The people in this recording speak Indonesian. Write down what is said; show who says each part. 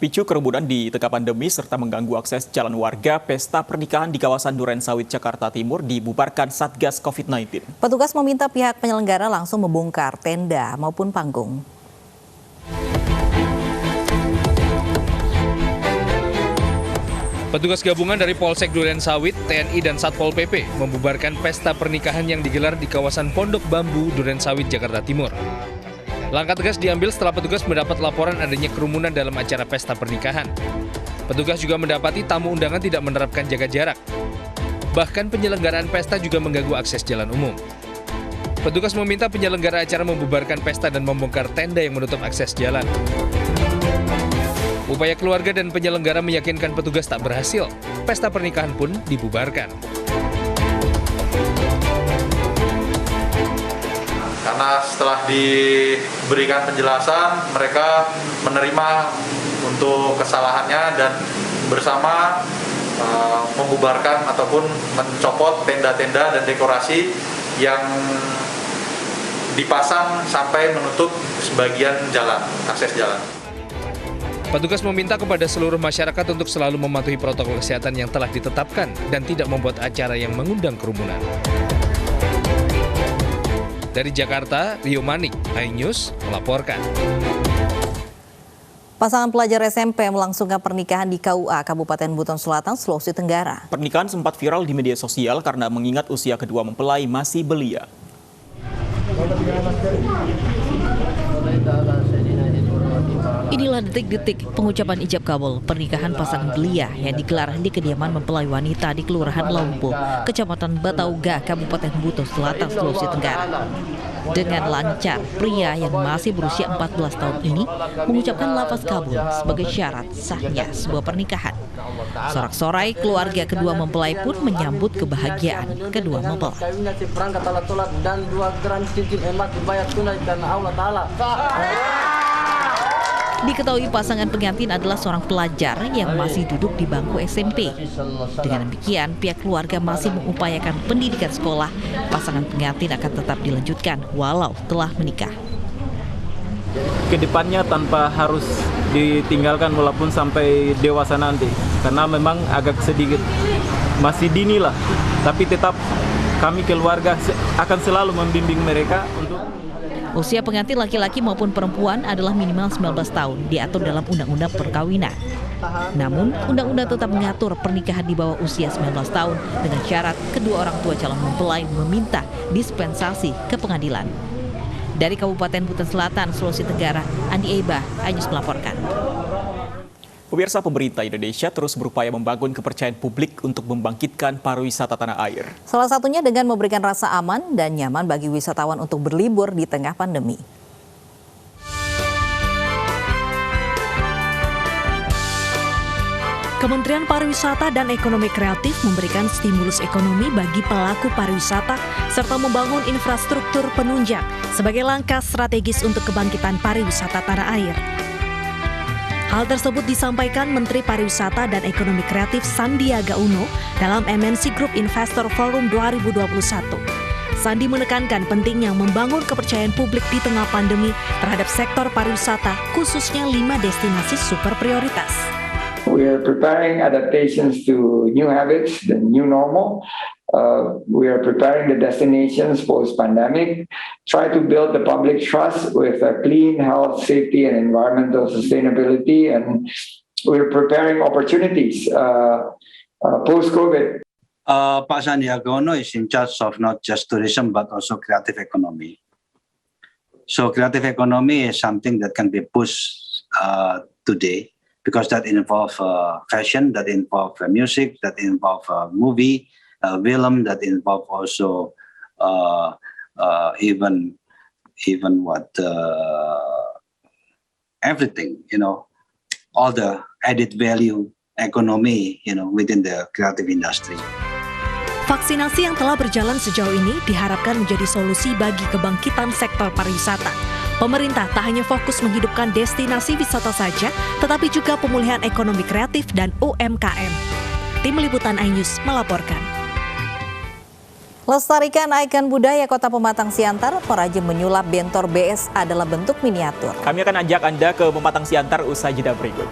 Speaker 1: Picu kerumunan di tengah pandemi serta mengganggu akses jalan warga, pesta pernikahan di kawasan Durensawit, Jakarta Timur dibubarkan Satgas COVID-19.
Speaker 2: Petugas meminta pihak penyelenggara langsung membongkar tenda maupun panggung.
Speaker 3: Petugas gabungan dari Polsek Durensawit, TNI, dan Satpol PP membubarkan pesta pernikahan yang digelar di kawasan Pondok Bambu, Durensawit, Jakarta Timur. Langkah tegas diambil setelah petugas mendapat laporan adanya kerumunan dalam acara pesta pernikahan. Petugas juga mendapati tamu undangan tidak menerapkan jaga jarak. Bahkan penyelenggaraan pesta juga mengganggu akses jalan umum. Petugas meminta penyelenggara acara membubarkan pesta dan membongkar tenda yang menutup akses jalan. Upaya keluarga dan penyelenggara meyakinkan petugas tak berhasil. Pesta pernikahan pun dibubarkan.
Speaker 4: Karena setelah diberikan penjelasan, mereka menerima untuk kesalahannya dan bersama membubarkan ataupun mencopot tenda-tenda dan dekorasi yang dipasang sampai menutup sebagian jalan, akses jalan.
Speaker 3: Petugas meminta kepada seluruh masyarakat untuk selalu mematuhi protokol kesehatan yang telah ditetapkan dan tidak membuat acara yang mengundang kerumunan. Dari Jakarta, Rio Manik, iNews melaporkan.
Speaker 2: Pasangan pelajar SMP melangsungkan pernikahan di KUA Kabupaten Buton Selatan, Sulawesi Tenggara.
Speaker 1: Pernikahan sempat viral di media sosial karena mengingat usia kedua mempelai masih belia.
Speaker 5: Inilah detik-detik pengucapan ijab kabul pernikahan pasangan belia yang digelar di kediaman mempelai wanita di Kelurahan Laumpo, Kecamatan Batauga, Kabupaten Buton Selatan, Sulawesi Tenggara. Dengan lancar, pria yang masih berusia 14 tahun ini mengucapkan lafaz kabul sebagai syarat sahnya sebuah pernikahan. Sorak-sorai keluarga kedua mempelai pun menyambut kebahagiaan kedua mempelai.
Speaker 6: Dan 2 gram cincin emas dibayar tunai karena Allah Ta'ala.
Speaker 5: Diketahui pasangan pengantin adalah seorang pelajar yang masih duduk di bangku SMP. Dengan demikian, pihak keluarga masih mengupayakan pendidikan sekolah. Pasangan pengantin akan tetap dilanjutkan walau telah menikah.
Speaker 7: Kedepannya tanpa harus ditinggalkan walaupun sampai dewasa nanti. Karena memang agak sedikit masih dini lah. Tapi tetap kami keluarga akan selalu membimbing mereka untuk...
Speaker 5: Usia pengantin laki-laki maupun perempuan adalah minimal 19 tahun, diatur dalam Undang-Undang Perkawinan. Namun, Undang-Undang tetap mengatur pernikahan di bawah usia 19 tahun dengan syarat kedua orang tua calon mempelai meminta dispensasi ke pengadilan. Dari Kabupaten Buton Selatan, Sulawesi Tenggara, Andi Eba, iNews melaporkan.
Speaker 1: Pemirsa, pemerintah Indonesia terus berupaya membangun kepercayaan publik untuk membangkitkan pariwisata tanah air.
Speaker 2: Salah satunya dengan memberikan rasa aman dan nyaman bagi wisatawan untuk berlibur di tengah pandemi.
Speaker 8: Kementerian Pariwisata dan Ekonomi Kreatif memberikan stimulus ekonomi bagi pelaku pariwisata serta membangun infrastruktur penunjang sebagai langkah strategis untuk kebangkitan pariwisata tanah air. Hal tersebut disampaikan Menteri Pariwisata dan Ekonomi Kreatif Sandiaga Uno dalam MNC Group Investor Forum 2021. Sandi menekankan pentingnya membangun kepercayaan publik di tengah pandemi terhadap sektor pariwisata, khususnya 5 destinasi super prioritas.
Speaker 9: We are preparing adaptations to new habits, the new normal. We are preparing the destinations post-pandemic, try to build the public trust with clean health, safety, and environmental sustainability, and we're preparing opportunities post-COVID.
Speaker 10: Pak Sandiaga Uno is in charge of not just tourism, but also creative economy. So creative economy is something that can be pushed today, because that involves fashion, that involves music, that involves movie, film, that involve also even what everything, all the added value economy, within the creative industry.
Speaker 8: Vaksinasi yang telah berjalan sejauh ini diharapkan menjadi solusi bagi kebangkitan sektor pariwisata. Pemerintah tak hanya fokus menghidupkan destinasi wisata saja, tetapi juga pemulihan ekonomi kreatif dan UMKM. Tim Liputan iNews melaporkan.
Speaker 2: Lestarikan ikon budaya Kota Pematang Siantar, perajin menyulap bentor BS adalah bentuk miniatur.
Speaker 1: Kami akan ajak Anda ke Pematang Siantar usai jeda berikut.